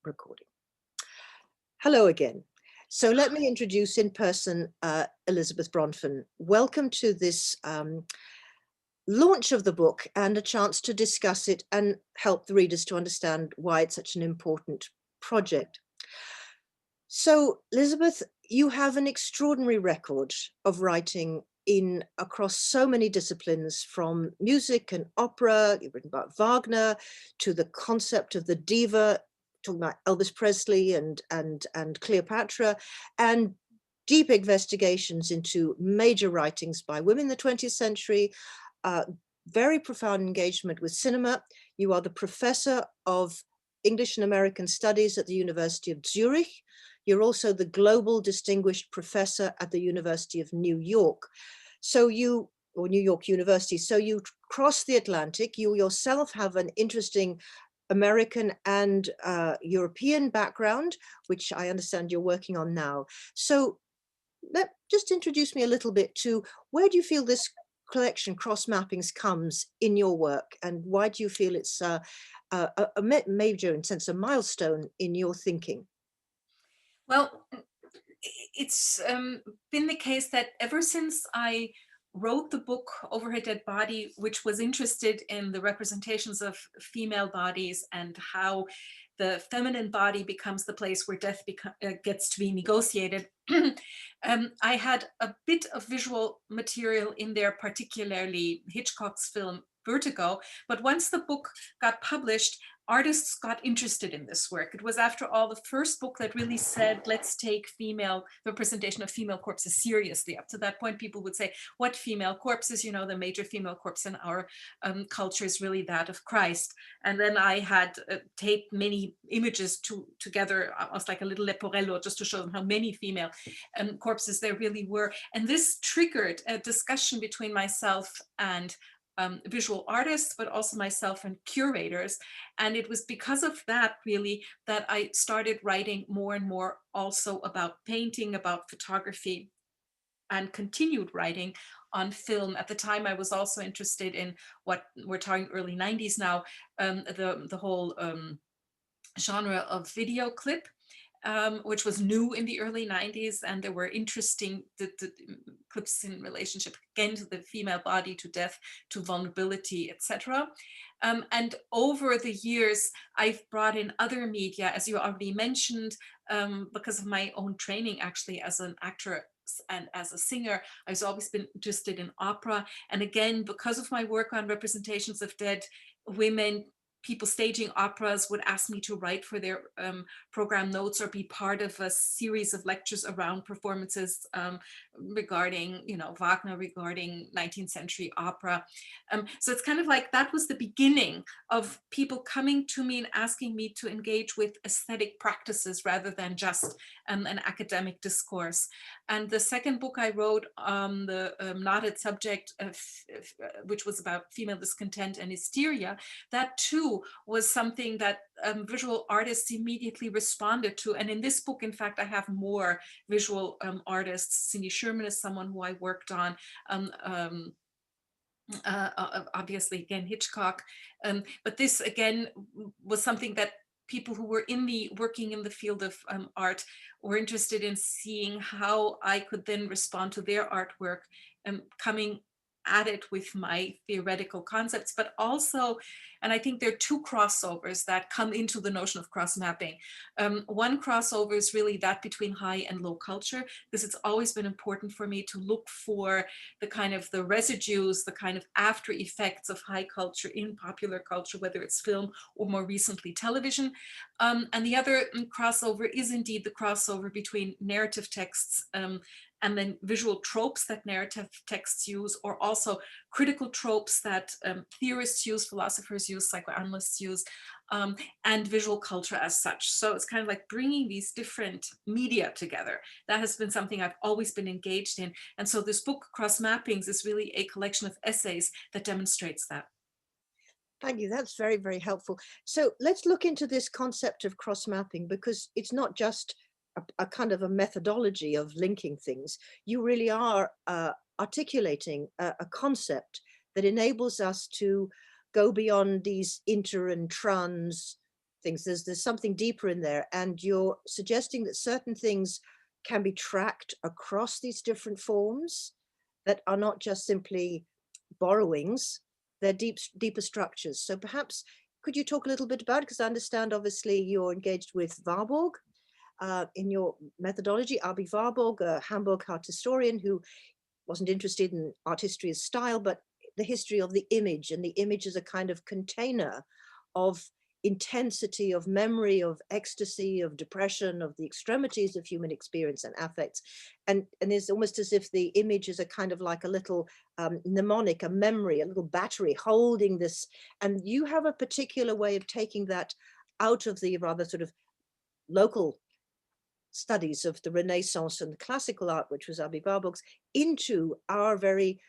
recording. Hello again. So let me introduce in person Elisabeth Bronfen. Welcome to this launch of the book and a chance to discuss it and help the readers to understand why it's such an important project. So, Elisabeth, you have an extraordinary record of writing across so many disciplines, from music and opera. You've written about Wagner, to the concept of the diva, talking about Elvis Presley and Cleopatra, and deep investigations into major writings by women in the 20th century, very profound engagement with cinema. You are the professor of English and American Studies at the University of Zurich. You're also the Global Distinguished Professor at the University of New York. Or New York University. So you cross the Atlantic. You yourself have an interesting American and European background, which I understand you're working on now. So just introduce me a little bit to where do you feel this collection, Cross Mappings, comes in your work, and why do you feel it's a major, in a sense, a milestone in your thinking? Well, it's been the case that ever since I wrote the book Over Her Dead Body, which was interested in the representations of female bodies and how the feminine body becomes the place where death gets to be negotiated, I had a bit of visual material in there, particularly Hitchcock's film Vertigo. But once the book got published, artists got interested in this work. It was, after all, the first book that really said, let's take the representation of female corpses seriously. Up to that point, people would say, what female corpses? You know, the major female corpse in our culture is really that of Christ. And then I had taped many images together, almost like a little leporello, just to show them how many female corpses there really were. And this triggered a discussion between myself and visual artists, but also myself and curators. And it was because of that, really, that I started writing more and more also about painting, about photography, and continued writing on film. At the time, I was also interested in what we're talking early 90s now, the whole genre of video clip. Which was new in the early 90s, and there were interesting the clips in relationship again to the female body, to death, to vulnerability, etc. And over the years, I've brought in other media, as you already mentioned, because of my own training, actually, as an actor and as a singer. I've always been interested in opera, and again, because of my work on representations of dead women, people staging operas would ask me to write for their program notes or be part of a series of lectures around performances regarding, Wagner, regarding 19th century opera. So it's kind of like that was the beginning of people coming to me and asking me to engage with aesthetic practices rather than just an academic discourse. And the second book I wrote, the knotted subject, which was about female discontent and hysteria, that too was something that visual artists immediately responded to. And in this book, in fact, I have more visual artists. Cindy Sherman is someone who I worked on. Obviously, again, Hitchcock. But this, again, was something that people who were working in the field of art were interested in seeing how I could then respond to their artwork, coming at it with my theoretical concepts, but also, and I think there are two crossovers that come into the notion of cross mapping. One crossover is really that between high and low culture, because it's always been important for me to look for the kind of the residues, the kind of after effects of high culture in popular culture, whether it's film or more recently television. And the other crossover is indeed the crossover between narrative texts and then visual tropes that narrative texts use, or also critical tropes that theorists use, philosophers use, psychoanalysts use, and visual culture as such. So it's kind of like bringing these different media together. That has been something I've always been engaged in. And so this book, Cross Mappings, is really a collection of essays that demonstrates that. Thank you. That's very, very helpful. So let's look into this concept of cross mapping, because it's not just a kind of a methodology of linking things. You really are articulating a concept that enables us to go beyond these inter and trans things. There's something deeper in there, and you're suggesting that certain things can be tracked across these different forms that are not just simply borrowings, they're deeper structures. So perhaps could you talk a little bit about it? Because I understand obviously you're engaged with Warburg in your methodology. Abi Warburg, a Hamburg art historian who wasn't interested in art history as style, but the history of the image, and the image as a kind of container of intensity, of memory, of ecstasy, of depression, of the extremities of human experience and affects. And it's almost as if the image is a kind of like a little mnemonic, a memory, a little battery holding this. And you have a particular way of taking that out of the rather sort of local studies of the Renaissance and the classical art, which was Abi Warburg's, into our very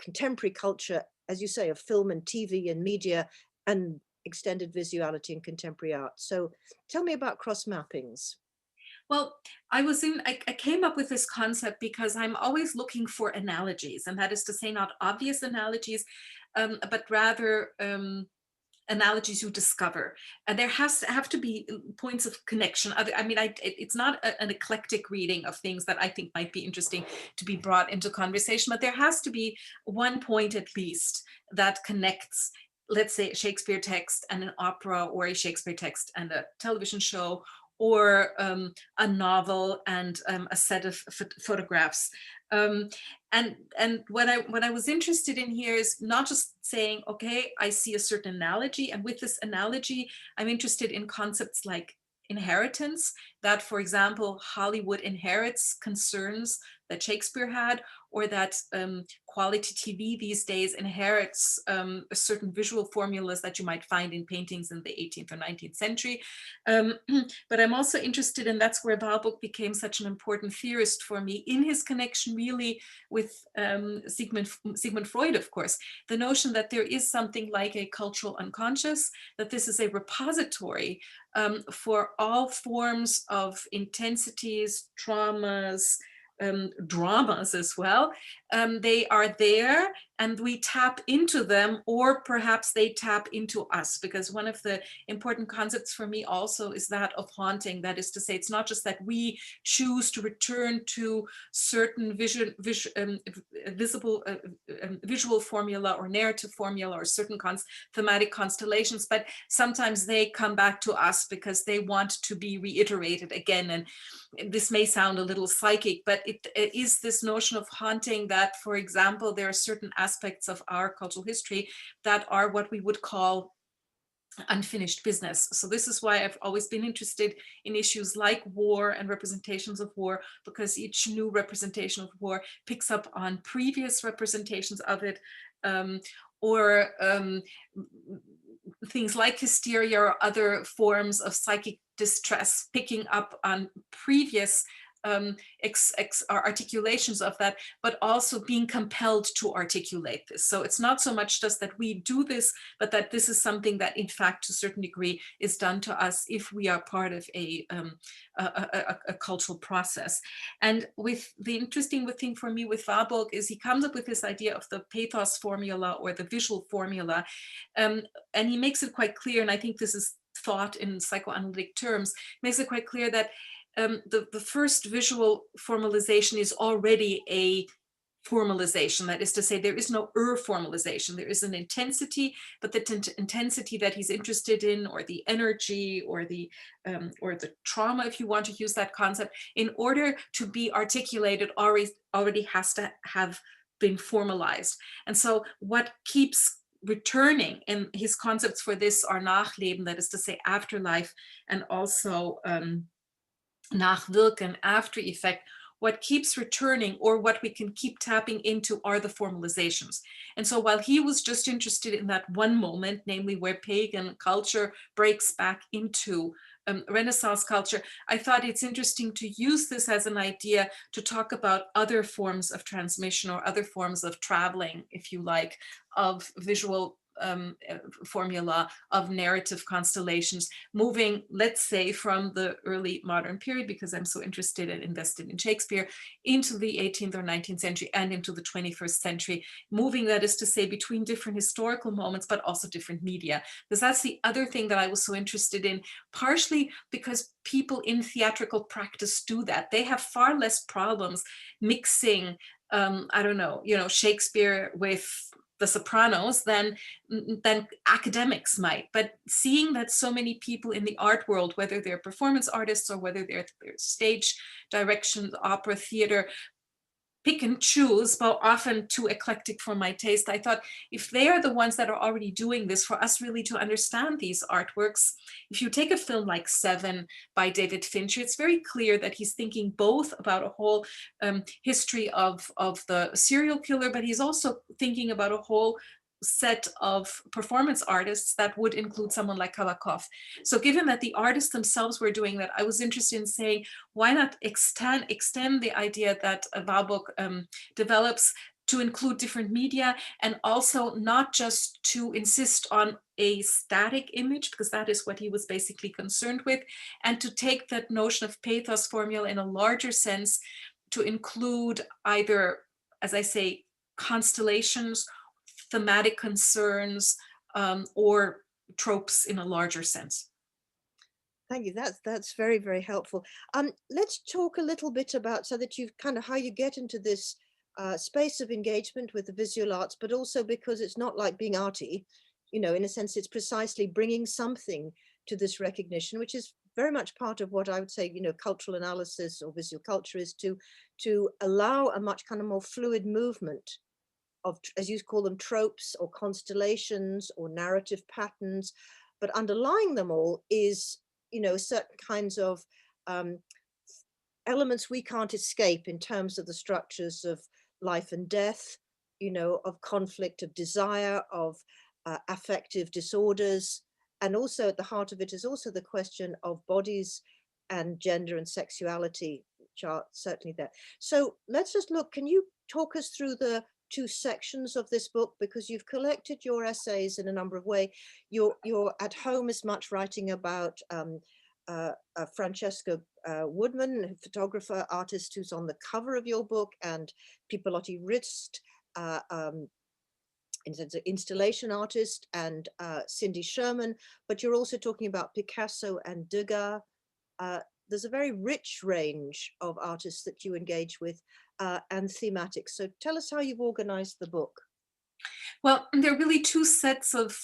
contemporary culture, as you say, of film and TV and media and extended visuality and contemporary art. So tell me about cross mappings. Well, I came up with this concept because I'm always looking for analogies, and that is to say, not obvious analogies, but rather analogies you discover. And there has to have to be points of connection. I mean, it's not an eclectic reading of things that I think might be interesting to be brought into conversation, but there has to be one point at least that connects, let's say, a Shakespeare text and an opera, or a Shakespeare text and a television show, or a novel and a set of photographs. Um, and what I was interested in here is not just saying, okay, I see a certain analogy, and with this analogy, I'm interested in concepts like inheritance, that, for example, Hollywood inherits concerns that Shakespeare had, or that quality TV these days inherits certain visual formulas that you might find in paintings in the 18th or 19th century. But I'm also interested, and that's where Warburg became such an important theorist for me, in his connection really with Sigmund Freud, of course, the notion that there is something like a cultural unconscious, that this is a repository for all forms of intensities, traumas, dramas as well. They are there, and we tap into them, or perhaps they tap into us, because one of the important concepts for me also is that of haunting. That is to say, it's not just that we choose to return to certain visual formula or narrative formula, or certain thematic constellations, but sometimes they come back to us because they want to be reiterated again. And this may sound a little psychic, but it is this notion of haunting that, for example, there are certain aspects of our cultural history that are what we would call unfinished business. So this is why I've always been interested in issues like war and representations of war, because each new representation of war picks up on previous representations of it, or things like hysteria or other forms of psychic distress picking up on previous articulations of that, but also being compelled to articulate this. So it's not so much just that we do this, but that this is something that, in fact, to a certain degree, is done to us if we are part of a cultural process. And with the interesting thing for me with Warburg is he comes up with this idea of the pathos formula, or the visual formula, and he makes it quite clear, and I think this is thought in psychoanalytic terms, makes it quite clear that the first visual formalization is already a formalization. That is to say, there is no formalization. There is an intensity, but the intensity that he's interested in, or the energy, or the trauma, if you want to use that concept, in order to be articulated, already has to have been formalized. And so what keeps returning in his concepts for this are Nachleben, that is to say, afterlife, and also Nachwirken, after effect. What keeps returning, or what we can keep tapping into, are the formalizations. And so while he was just interested in that one moment, namely where pagan culture breaks back into Renaissance culture, I thought it's interesting to use this as an idea to talk about other forms of transmission, or other forms of traveling, if you like, of visual formula of narrative constellations, moving, let's say, from the early modern period, because I'm so interested and invested in Shakespeare, into the 18th or 19th century and into the 21st century, moving, that is to say, between different historical moments, but also different media. Because that's the other thing that I was so interested in, partially because people in theatrical practice do that. They have far less problems mixing, I don't know, Shakespeare with The Sopranos than academics might. But seeing that so many people in the art world, whether they're performance artists or whether they're stage direction, opera, theater, pick and choose, but often too eclectic for my taste, I thought, if they are the ones that are already doing this, for us really to understand these artworks, if you take a film like Seven by David Fincher, it's very clear that he's thinking both about a whole history of the serial killer, but he's also thinking about a whole set of performance artists that would include someone like Kabakov. So given that the artists themselves were doing that, I was interested in saying, why not extend the idea that Warburg develops to include different media, and also not just to insist on a static image, because that is what he was basically concerned with, and to take that notion of pathos formula in a larger sense to include either, as I say, constellations, thematic concerns, or tropes in a larger sense. Thank you. That's very, very helpful. Let's talk a little bit about, so that you kind of how you get into this space of engagement with the visual arts, but also because it's not like being arty, in a sense, it's precisely bringing something to this recognition, which is very much part of what I would say, cultural analysis or visual culture is, to allow a much kind of more fluid movement of, as you call them, tropes or constellations or narrative patterns, but underlying them all is, certain kinds of elements we can't escape in terms of the structures of life and death, of conflict, of desire, of affective disorders. And also at the heart of it is also the question of bodies and gender and sexuality, which are certainly there. So let's just look, can you talk us through the two sections of this book, because you've collected your essays in a number of ways. You're at home as much writing about Francesca Woodman, photographer, artist, who's on the cover of your book, and Pipolotti Rist, installation artist, and Cindy Sherman, but you're also talking about Picasso and Degas. There's a very rich range of artists that you engage with, and thematics. So tell us how you've organized the book. Well, there are really two sets of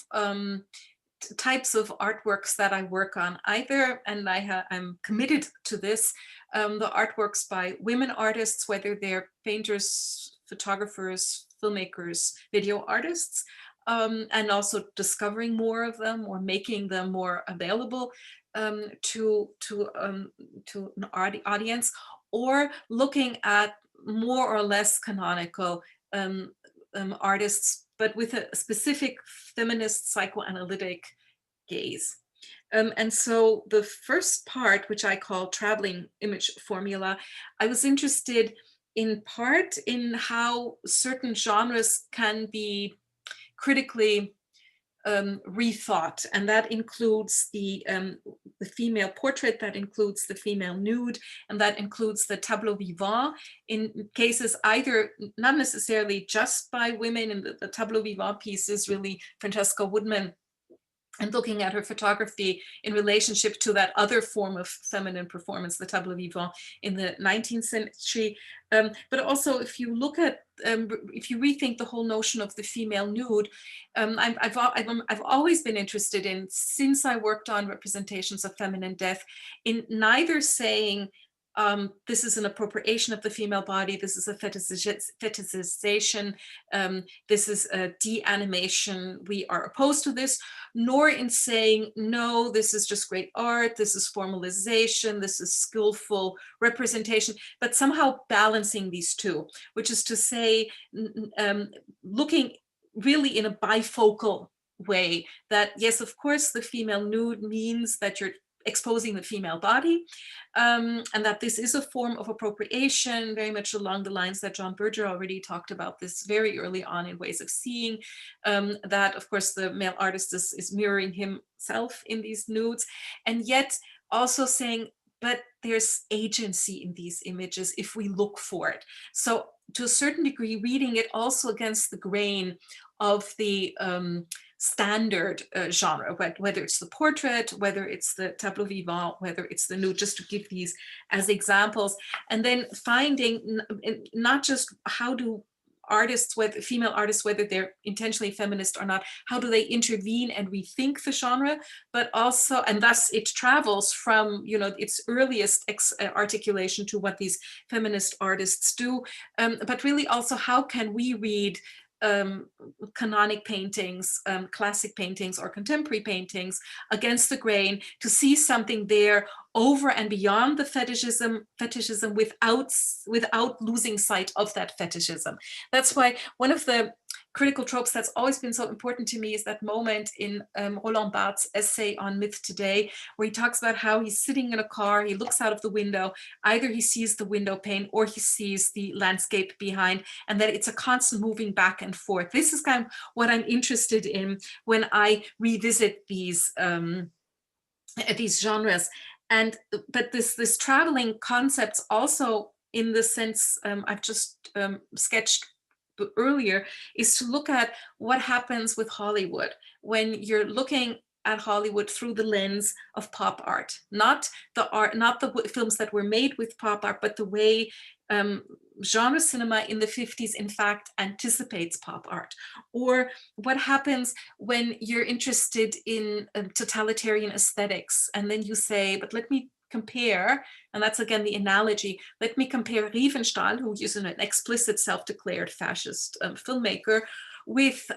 types of artworks that I work on. Either, and I'm committed to this, the artworks by women artists, whether they're painters, photographers, filmmakers, video artists, and also discovering more of them or making them more available to an audience, or looking at more or less canonical artists, but with a specific feminist psychoanalytic gaze. And so the first part, which I call Traveling Image Formula, I was interested in part in how certain genres can be critically rethought, and that includes the female portrait, that includes the female nude, and that includes the tableau vivant in cases either not necessarily just by women. And the tableau vivant piece is really Francesca Woodman, and looking at her photography in relationship to that other form of feminine performance, the tableau vivant in the 19th century. But also, if you look at, if you rethink the whole notion of the female nude, I've always been interested in, since I worked on representations of feminine death, in neither saying, this is an appropriation of the female body, this is a fetishization, this is a de-animation, we are opposed to this, nor in saying, no, this is just great art, this is formalization, this is skillful representation, but somehow balancing these two, which is to say, looking really in a bifocal way, that yes, of course, the female nude means that you're exposing the female body, and that this is a form of appropriation, very much along the lines that John Berger already talked about this very early on in Ways of Seeing, that of course the male artist is mirroring himself in these nudes, and yet also saying, but there's agency in these images if we look for it. So to a certain degree, reading it also against the grain of the standard genre, whether it's the portrait, whether it's the tableau vivant, whether it's the nude, just to give these as examples. And then finding not just how do artists, whether female artists, whether they're intentionally feminist or not, how do they intervene and rethink the genre, but also, and thus it travels from, you know, its earliest articulation to what these feminist artists do, but really also how can we read canonic paintings, classic paintings or contemporary paintings against the grain to see something there over and beyond the fetishism without losing sight of that fetishism. That's why one of the critical tropes that's always been so important to me is that moment in Roland Barthes' essay on Myth Today, where he talks about how he's sitting in a car, he looks out of the window, either he sees the window pane or he sees the landscape behind, and that it's a constant moving back and forth. This is kind of what I'm interested in when I revisit these genres. And but this traveling concepts also, in the sense I've just sketched earlier, is to look at what happens with Hollywood when you're looking at Hollywood through the lens of pop art, not the films that were made with pop art, but the way genre cinema in the 50s in fact anticipates pop art. Or what happens when you're interested in totalitarian aesthetics, and then you say, but let me compare, and that's again the analogy, let me compare Riefenstahl, who is an explicit self-declared fascist filmmaker, with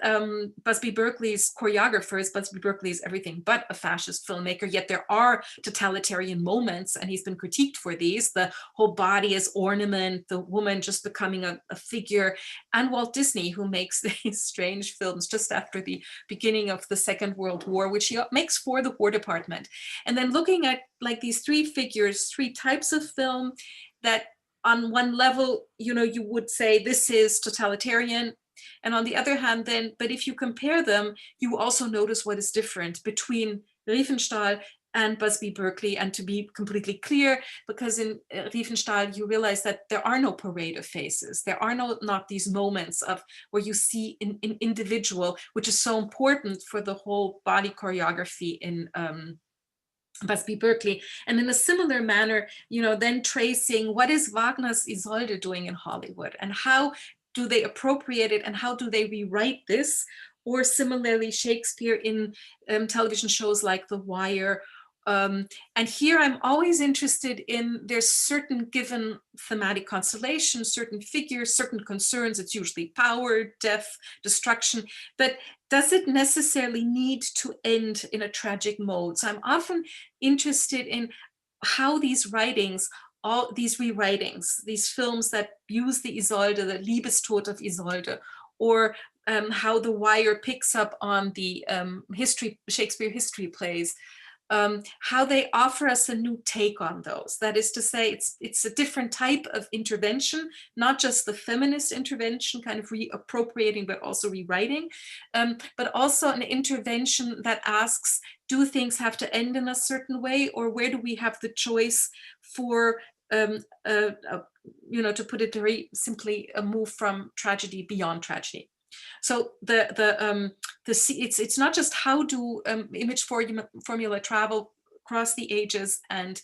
Busby Berkeley's choreographers. Busby Berkeley is everything but a fascist filmmaker, yet there are totalitarian moments, and he's been critiqued for these, the whole body as ornament, the woman just becoming a figure, and Walt Disney, who makes these strange films just after the beginning of the Second World War, which he makes for the War Department. And then looking at like these three figures, three types of film that on one level, you know, you would say this is totalitarian. And on the other hand, then, but if you compare them, you also notice what is different between Riefenstahl and Busby Berkeley. And to be completely clear, because in Riefenstahl, you realize that there are no parade of faces. There are not these moments of where you see an individual, which is so important for the whole body choreography in Busby Berkeley. And in a similar manner, you know, then tracing what is Wagner's Isolde doing in Hollywood, and how do they appropriate it, and how do they rewrite this? Or similarly, Shakespeare in television shows like The Wire. And here I'm always interested in, there's certain given thematic constellations, certain figures, certain concerns. It's usually power, death, destruction, but does it necessarily need to end in a tragic mode? So I'm often interested in how these writings, all these rewritings, these films that use the Isolde, the Liebestod of Isolde, or how The Wire picks up on the Shakespeare history plays, how they offer us a new take on those. That is to say, it's a different type of intervention, not just the feminist intervention, kind of reappropriating, but also rewriting, but also an intervention that asks, do things have to end in a certain way, or where do we have the choice for, you know, to put it very simply, a move from tragedy beyond tragedy. So it's not just how do image formula travel across the ages and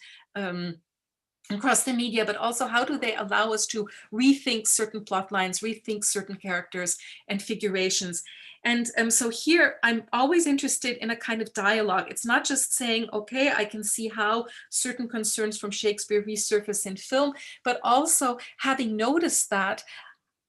across the media, but also how do they allow us to rethink certain plot lines, rethink certain characters and figurations. And so here I'm always interested in a kind of dialogue. It's not just saying, okay, I can see how certain concerns from Shakespeare resurface in film, but also having noticed that,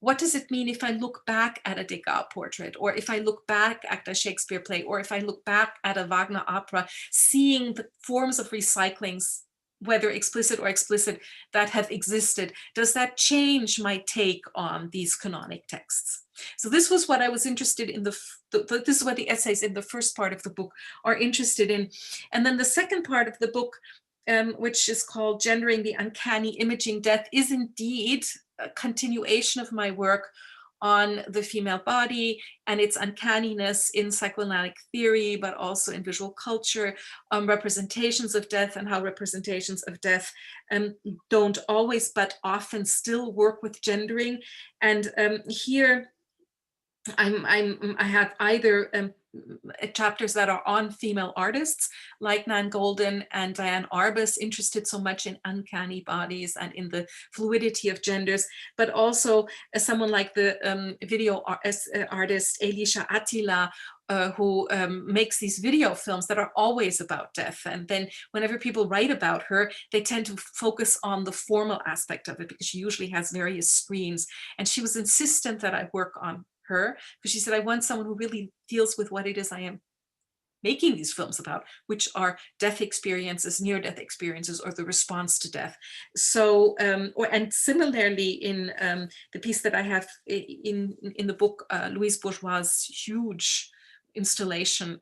what does it mean if I look back at a Degas portrait, or if I look back at a Shakespeare play, or if I look back at a Wagner opera, seeing the forms of recyclings, whether explicit or explicit, that have existed? Does that change my take on these canonic texts? So this was what I was interested in. This is what the essays in the first part of the book are interested in. And then the second part of the book, which is called Gendering the Uncanny Imaging Death, is indeed a continuation of my work on the female body and its uncanniness in psychoanalytic theory, but also in visual culture, representations of death, and how representations of death don't always, but often still work with gendering. And here I have either chapters that are on female artists like Nan Golden and Diane Arbus, interested so much in uncanny bodies and in the fluidity of genders, but also someone like the video artist Elisha Attila, who makes these video films that are always about death. And then whenever people write about her, they tend to focus on the formal aspect of it, because she usually has various screens. And she was insistent that I work on her, because she said, I want someone who really deals with what it is I am making these films about, which are death experiences, near-death experiences, or the response to death. So, and similarly in the piece that I have in the book, Louise Bourgeois' huge installation,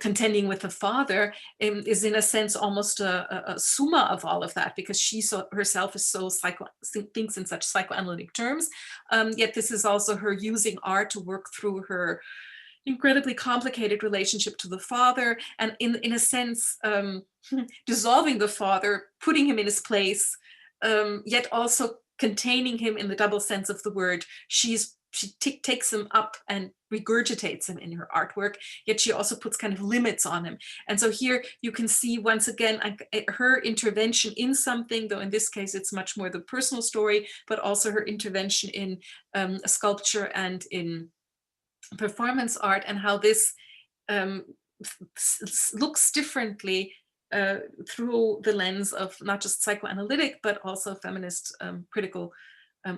Contending with the Father, is in a sense almost a summa of all of that, because she herself is so thinks in such psychoanalytic terms. Yet this is also her using art to work through her incredibly complicated relationship to the father, and in a sense dissolving the father, putting him in his place, yet also containing him in the double sense of the word. She takes him up and regurgitates him in her artwork, yet she also puts kind of limits on him. And so here you can see once again her intervention in something, though in this case it's much more the personal story, but also her intervention in sculpture and in performance art, and how this looks differently through the lens of not just psychoanalytic, but also feminist critical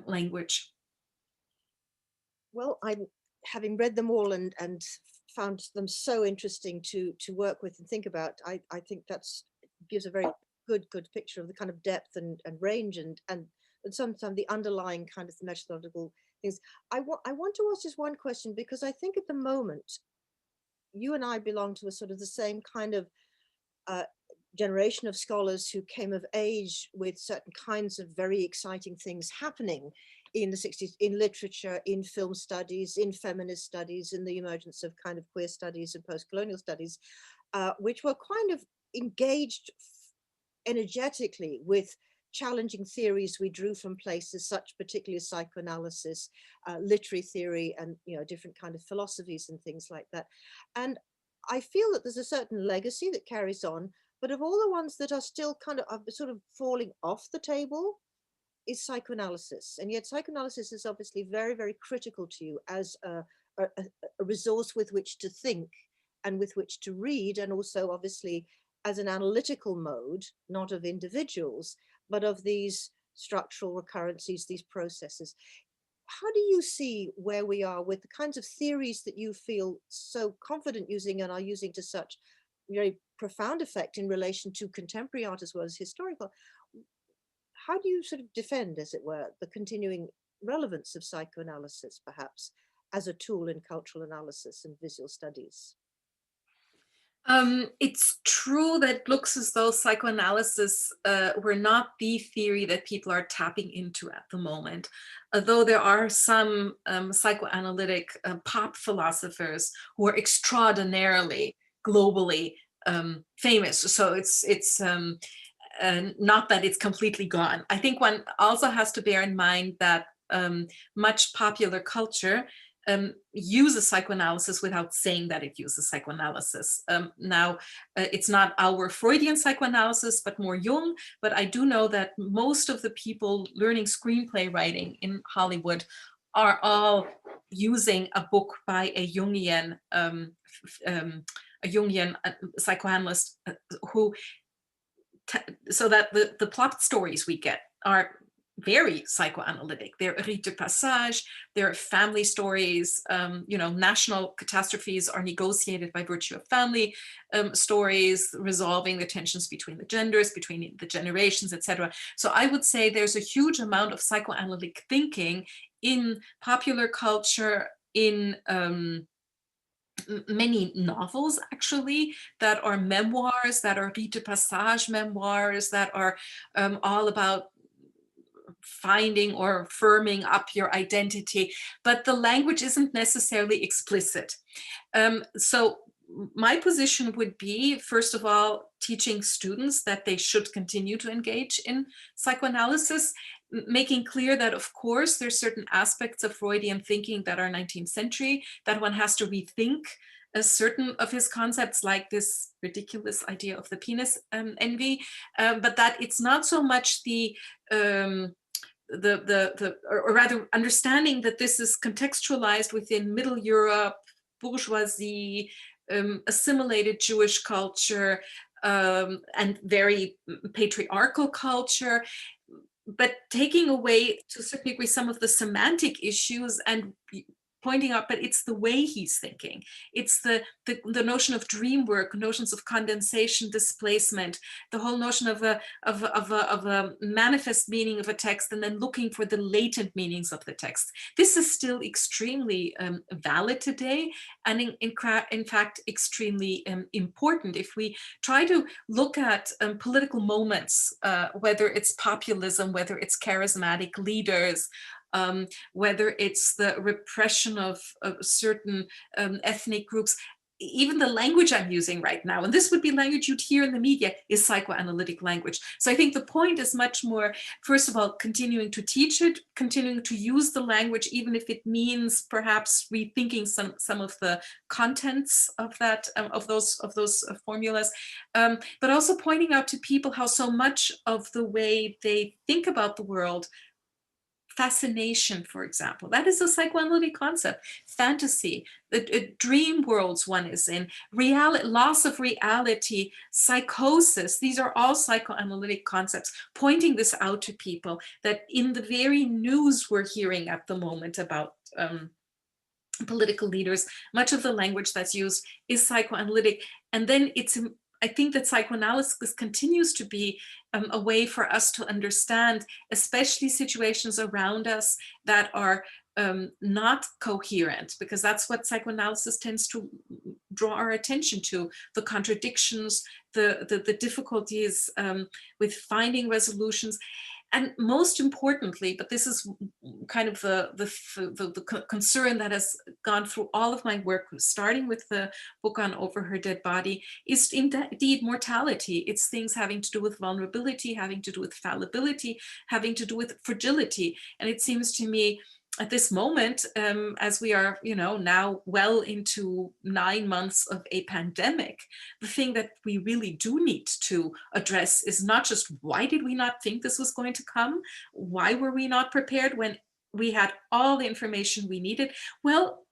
language. Well, I'm having read them all and found them so interesting to work with and think about. I think that's gives a very good picture of the kind of depth and range and sometimes the underlying kind of methodological things. I want to ask just one question, because I think at the moment you and I belong to a sort of the same kind of generation of scholars who came of age with certain kinds of very exciting things happening in the 60s, in literature, in film studies, in feminist studies, in the emergence of kind of queer studies and post-colonial studies, which were kind of engaged energetically with challenging theories we drew from places such particularly as psychoanalysis, literary theory, and different kind of philosophies and things like that. And I feel that there's a certain legacy that carries on, but of all the ones that are still kind of sort of falling off the table is psychoanalysis. And yet psychoanalysis is obviously very, very critical to you as a resource with which to think and with which to read, and also obviously as an analytical mode, not of individuals, but of these structural recurrences, these processes. How do you see where we are with the kinds of theories that you feel so confident using and are using to such very profound effect in relation to contemporary art as well as historical? How do you sort of defend, as it were, the continuing relevance of psychoanalysis, perhaps, as a tool in cultural analysis and visual studies? It's true that it looks as though psychoanalysis were not the theory that people are tapping into at the moment, although there are some psychoanalytic pop philosophers who are extraordinarily globally famous. So it's not that it's completely gone. I think one also has to bear in mind that much popular culture uses psychoanalysis without saying that it uses psychoanalysis. Now, it's not our Freudian psychoanalysis, but more Jung. But I do know that most of the people learning screenplay writing in Hollywood are all using a book by a Jungian psychoanalyst who, so that the plot stories we get are very psychoanalytic. They're rite de passage, they're family stories, national catastrophes are negotiated by virtue of family stories, resolving the tensions between the genders, between the generations, etc. So I would say there's a huge amount of psychoanalytic thinking in popular culture, in many novels actually, that are memoirs, that are rite de passage memoirs, that are all about finding or firming up your identity, but the language isn't necessarily explicit. So my position would be, first of all, teaching students that they should continue to engage in psychoanalysis, making clear that, of course, there's certain aspects of Freudian thinking that are 19th century, that one has to rethink a certain of his concepts, like this ridiculous idea of the penis envy, but that it's not so much um, or rather understanding that this is contextualized within Middle Europe, bourgeoisie, assimilated Jewish culture, and very patriarchal culture, but taking away to a certain degree some of the semantic issues and pointing out, but it's the way he's thinking. It's the notion of dream work, notions of condensation, displacement, the whole notion of a manifest meaning of a text and then looking for the latent meanings of the text. This is still extremely valid today, and in fact, extremely important. If we try to look at political moments, whether it's populism, whether it's charismatic leaders, whether it's the repression of certain ethnic groups, even the language I'm using right now, and this would be language you'd hear in the media, is psychoanalytic language. So I think the point is much more, first of all, continuing to teach it, continuing to use the language, even if it means perhaps rethinking some of the contents of that, of those formulas, but also pointing out to people how so much of the way they think about the world, fascination, for example, that is a psychoanalytic concept. Fantasy, the dream worlds one is in, reality, loss of reality, psychosis, these are all psychoanalytic concepts, pointing this out to people, that in the very news we're hearing at the moment about political leaders, much of the language that's used is psychoanalytic. And then I think that psychoanalysis continues to be a way for us to understand, especially situations around us that are not coherent, because that's what psychoanalysis tends to draw our attention to, the contradictions, the difficulties with finding resolutions. And most importantly, but this is kind of the concern that has gone through all of my work, starting with the book on Over Her Dead Body, is indeed mortality. It's things having to do with vulnerability, having to do with fallibility, having to do with fragility. And it seems to me, at this moment, as we are, now well into 9 months of a pandemic, the thing that we really do need to address is not just why did we not think this was going to come? Why were we not prepared when we had all the information we needed? Well,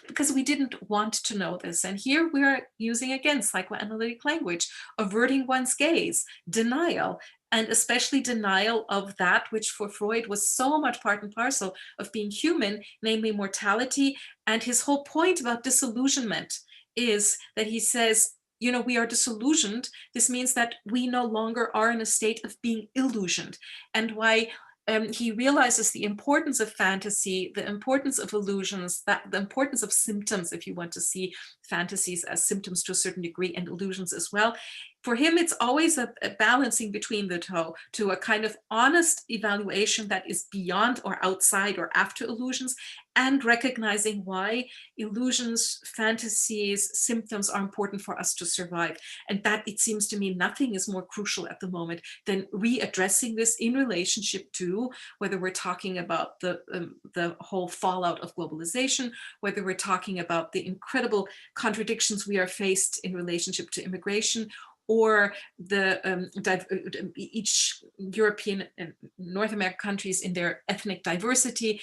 because we didn't want to know this. And here we are using, again, psychoanalytic language, averting one's gaze, denial, and especially denial of that which for Freud was so much part and parcel of being human, namely mortality. And his whole point about disillusionment is that he says, we are disillusioned. This means that we no longer are in a state of being illusioned. And why he realizes the importance of fantasy, the importance of illusions, the importance of symptoms, if you want to see fantasies as symptoms to a certain degree, and illusions as well. For him, it's always a balancing between the two, to a kind of honest evaluation that is beyond or outside or after illusions, and recognizing why illusions, fantasies, symptoms are important for us to survive. And that, it seems to me, nothing is more crucial at the moment than readdressing this in relationship to whether we're talking about the whole fallout of globalization, whether we're talking about the incredible contradictions we are faced in relationship to immigration, or each European and North American countries in their ethnic diversity.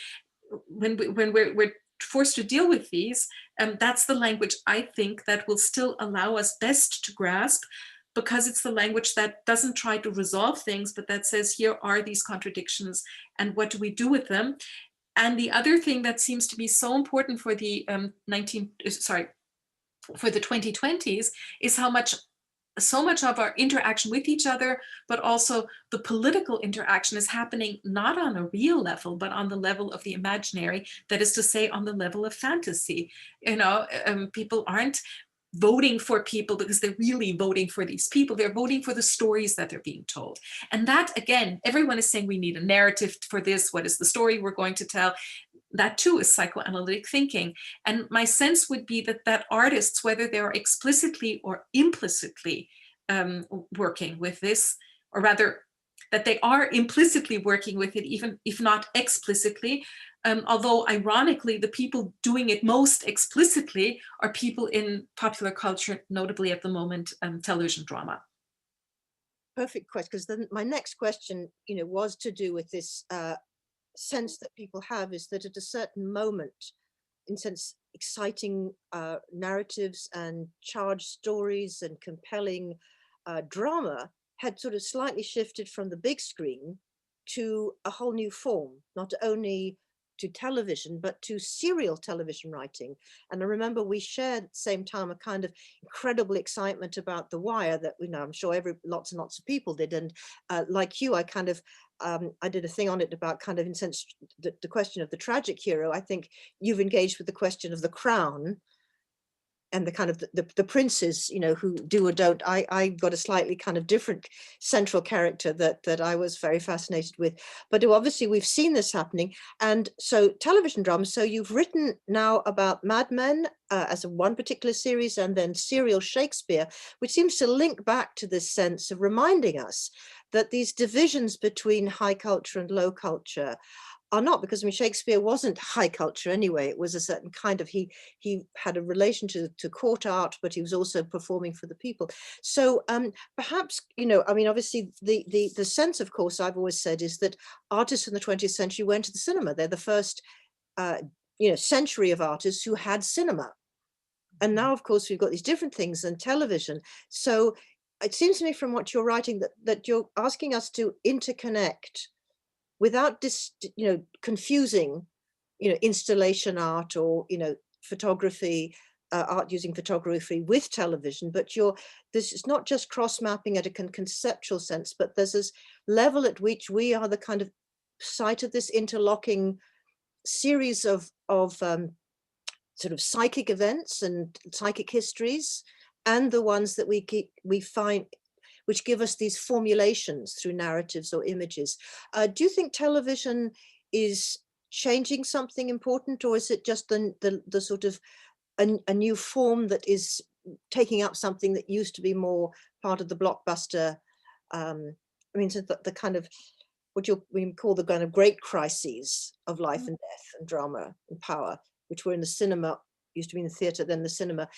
When we're forced to deal with these, that's the language, I think, that will still allow us best to grasp, because it's the language that doesn't try to resolve things, but that says, here are these contradictions, and what do we do with them? And the other thing that seems to be so important for the 2020s is how much so much of our interaction with each other, but also the political interaction is happening not on a real level, but on the level of the imaginary, that is to say, on the level of fantasy. People aren't voting for people because they're really voting for these people. They're voting for the stories that they're being told. And that, again, everyone is saying we need a narrative for this. What is the story we're going to tell? That too is psychoanalytic thinking. And my sense would be that artists, whether they're explicitly or implicitly working with this, or rather that they are implicitly working with it, even if not explicitly, although ironically, the people doing it most explicitly are people in popular culture, notably at the moment, television drama. Perfect question, because then my next question, was to do with this sense that people have, is that at a certain moment, in sense, exciting narratives and charged stories and compelling drama had sort of slightly shifted from the big screen to a whole new form, not only to television, but to serial television writing. And I remember we shared at the same time a kind of incredible excitement about The Wire that, I'm sure lots and lots of people did. And like you, I kind of, I did a thing on it about kind of, in sense, the question of the tragic hero. I think you've engaged with the question of the crown and the kind of the princes, who do or don't. I got a slightly kind of different central character that I was very fascinated with. But obviously we've seen this happening. And so television dramas, so you've written now about Mad Men as one particular series, and then serial Shakespeare, which seems to link back to this sense of reminding us that these divisions between high culture and low culture are not, because Shakespeare wasn't high culture anyway. It was a certain kind of, he had a relation to court art, but he was also performing for the people. So perhaps, obviously the sense, of course, I've always said, is that artists in the 20th century went to the cinema. They're the first century of artists who had cinema. And now, of course, we've got these different things than television. So it seems to me from what you're writing that you're asking us to interconnect without confusing, installation art or, photography, art using photography with television, but this is not just cross mapping at a conceptual sense, but there's this level at which we are the kind of site of this interlocking series of sort of psychic events and psychic histories, and the ones that we find, which give us these formulations through narratives or images. Do you think television is changing something important, or is it just the sort of a new form that is taking up something that used to be more part of the blockbuster? So the kind of what we call the kind of great crises of life and death and drama and power, which were in the cinema, used to be in the theatre, then the cinema.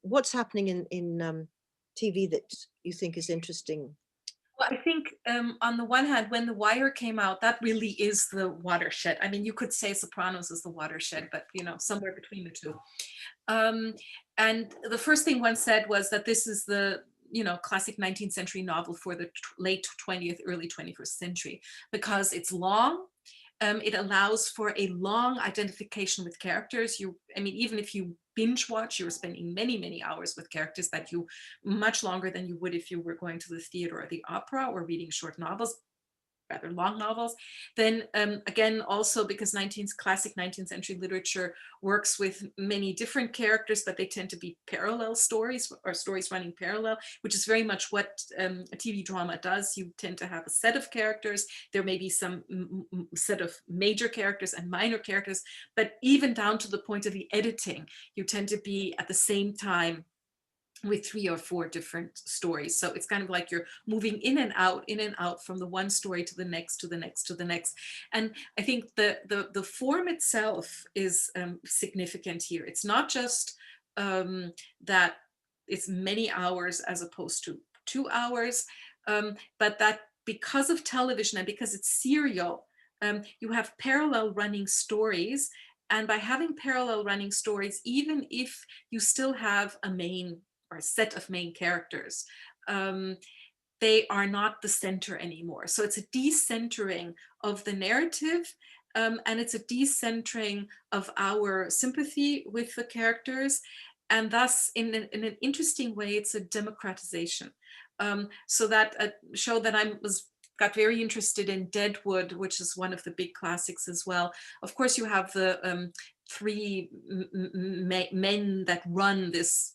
What's happening in TV that you think is interesting? Well, I think on the one hand, when The Wire came out, that really is the watershed. I mean, you could say Sopranos is the watershed, but somewhere between the two. And the first thing one said was that this is the classic 19th century novel for the late 20th, early 21st century, because it's long. It allows for a long identification with characters. Even if you binge watch, you're spending many, many hours with characters that you much longer than you would if you were going to the theater or the opera or reading short novels, rather long novels. Then again, also because classic 19th century literature works with many different characters, but they tend to be parallel stories or stories running parallel, which is very much what a TV drama does. You tend to have a set of characters. There may be some set of major characters and minor characters, but even down to the point of the editing, you tend to be at the same time with 3 or 4 different stories. So it's kind of like you're moving in and out from the one story to the next, to the next, to the next. And I think the form itself is significant here. It's not just that it's many hours as opposed to 2 hours, but that because of television and because it's serial, you have parallel running stories. And by having parallel running stories, even if you still have a main or a set of main characters, they are not the center anymore. So it's a decentering of the narrative, and it's a decentering of our sympathy with the characters. and thus in an interesting way it's a democratization. So that a show that I was got very interested in, Deadwood, which is one of the big classics as well. Of course, you have the three men that run this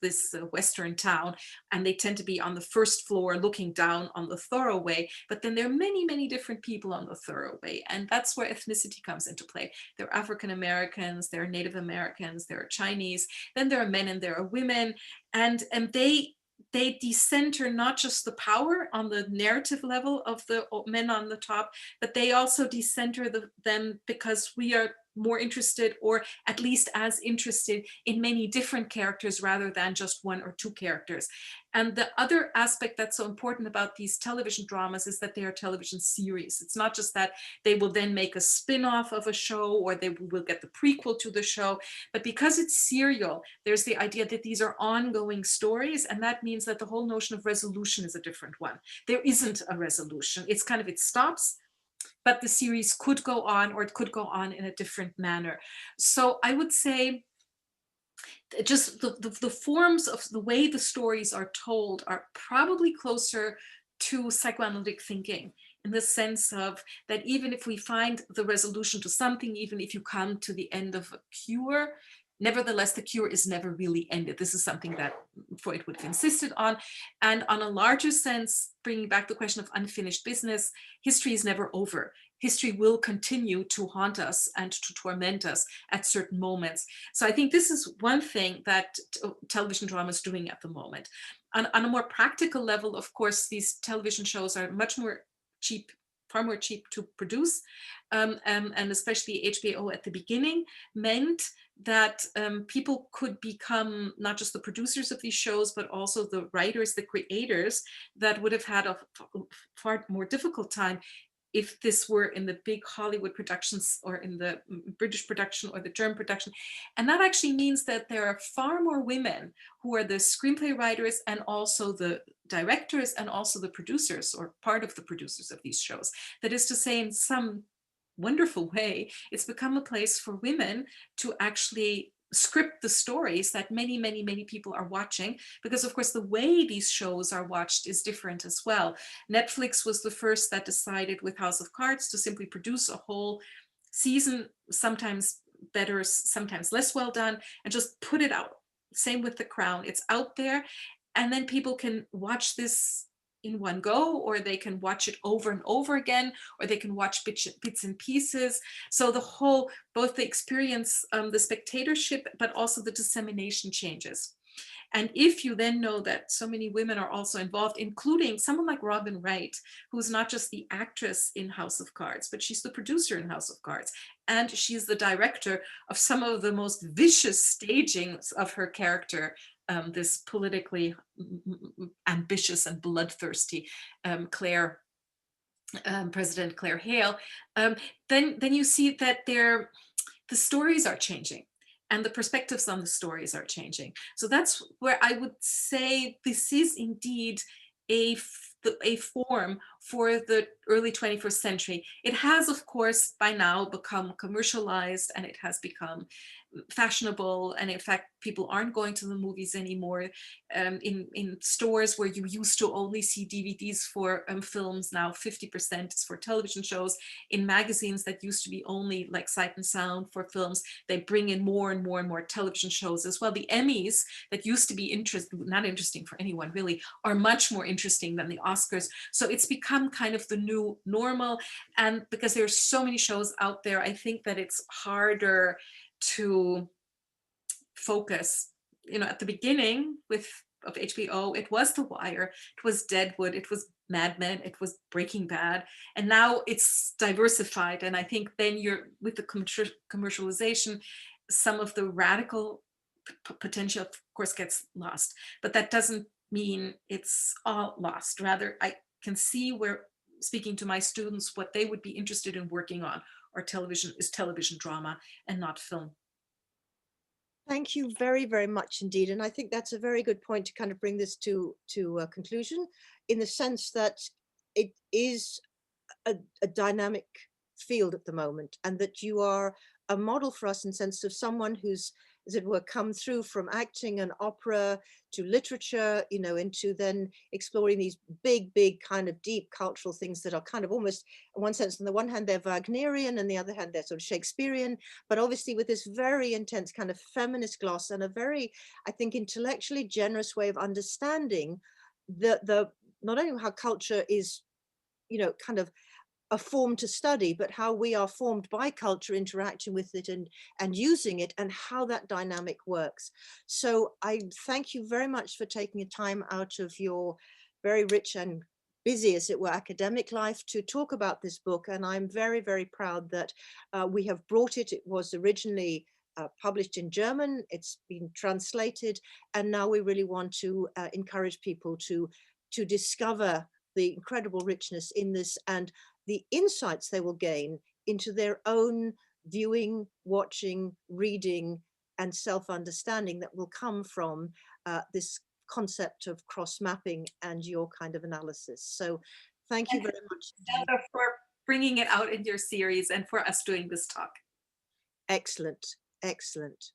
western town, and they tend to be on the first floor looking down on the thoroughway. But then there are many different people on the thoroughway, and that's where ethnicity comes into play. There are African Americans, there are Native Americans, there are Chinese, then there are men and there are women, and they decenter not just the power on the narrative level of the men on the top, but they also decenter them because we are more interested, or at least as interested, in many different characters rather than just one or two characters. And the other aspect that's so important about these television dramas is that they are television series. It's not just that they will then make a spin-off of a show or they will get the prequel to the show, but because it's serial, there's the idea that these are ongoing stories, and that means that the whole notion of resolution is a different one. There isn't a resolution. It's kind of, it stops, but the series could go on, or it could go on in a different manner. So I would say just the forms of the way the stories are told are probably closer to psychoanalytic thinking, in the sense of that even if we find the resolution to something, even if you come to the end of a cure, nevertheless, the cure is never really ended. This is something that Freud would have insisted on. And on a larger sense, bringing back the question of unfinished business, history is never over. History will continue to haunt us and to torment us at certain moments. So I think this is one thing that television drama is doing at the moment. On a more practical level, of course, these television shows are much more cheap, far more cheap to produce. And especially HBO at the beginning meant that people could become not just the producers of these shows, but also the writers, the creators, that would have had a far more difficult time if this were in the big Hollywood productions or in the British production or the German production. And that actually means that there are far more women who are the screenplay writers and also the directors and also the producers, or part of the producers of these shows. That is to say, in some wonderful way, it's become a place for women to actually script the stories that many people are watching, because of course the way these shows are watched is different as well. Netflix was the first that decided with House of Cards to simply produce a whole season, sometimes better, sometimes less well done, and just put it out. Same with The Crown, it's out there, and then people can watch this in one go, or they can watch it over and over again, or they can watch bits and pieces. So the whole, both the experience, the spectatorship, but also the dissemination changes. And if you then know that so many women are also involved, including someone like Robin Wright, who's not just the actress in House of Cards, but she's the producer in House of Cards. And she's the director of some of the most vicious stagings of her character, this politically ambitious and bloodthirsty Claire, President Claire Hale. Then you see that the stories are changing and the perspectives on the stories are changing. So that's where I would say this is indeed a form for the early 21st century. It has, of course, by now become commercialized, and it has become fashionable, and in fact people aren't going to the movies anymore. In stores where you used to only see DVDs for films, now 50% is for television shows. In magazines that used to be only like Sight and Sound for films, they bring in more and more television shows as well. The Emmys, that used to be not interesting for anyone really, are much more interesting than the Oscars. So it's become kind of the new normal, and because there's so many shows out there, I think that it's harder to focus. At the beginning of HBO, it was The Wire, it was Deadwood, it was Mad Men, it was Breaking Bad, and now it's diversified. And I think then with the commercialization, some of the radical potential, of course, gets lost. But that doesn't mean it's all lost. Rather, I can see where, speaking to my students, what they would be interested in working on or television drama and not film. Thank you very much indeed. And I think that's a very good point to kind of bring this to a conclusion, in the sense that it is a dynamic field at the moment, and that you are a model for us in the sense of someone who's as it were, come through from acting and opera to literature, you know, into then exploring these big kind of deep cultural things that are kind of almost, in one sense, on the one hand, they're Wagnerian, and the other hand, they're sort of Shakespearean, but obviously with this very intense kind of feminist gloss and a very, I think, intellectually generous way of understanding the not only how culture is, you know, kind of a form to study, but how we are formed by culture, interacting with it and using it, and how that dynamic works. So I thank you very much for taking a time out of your very rich and busy, as it were, academic life to talk about this book. And I'm very proud that we have brought it. It was originally published in German, it's been translated, and now we really want to encourage people to discover the incredible richness in this and the insights they will gain into their own viewing, watching, reading, and self-understanding that will come from this concept of cross-mapping and your kind of analysis. So thank you And very much indeed. Griselda, for bringing it out in your series and for us doing this talk. Excellent, excellent.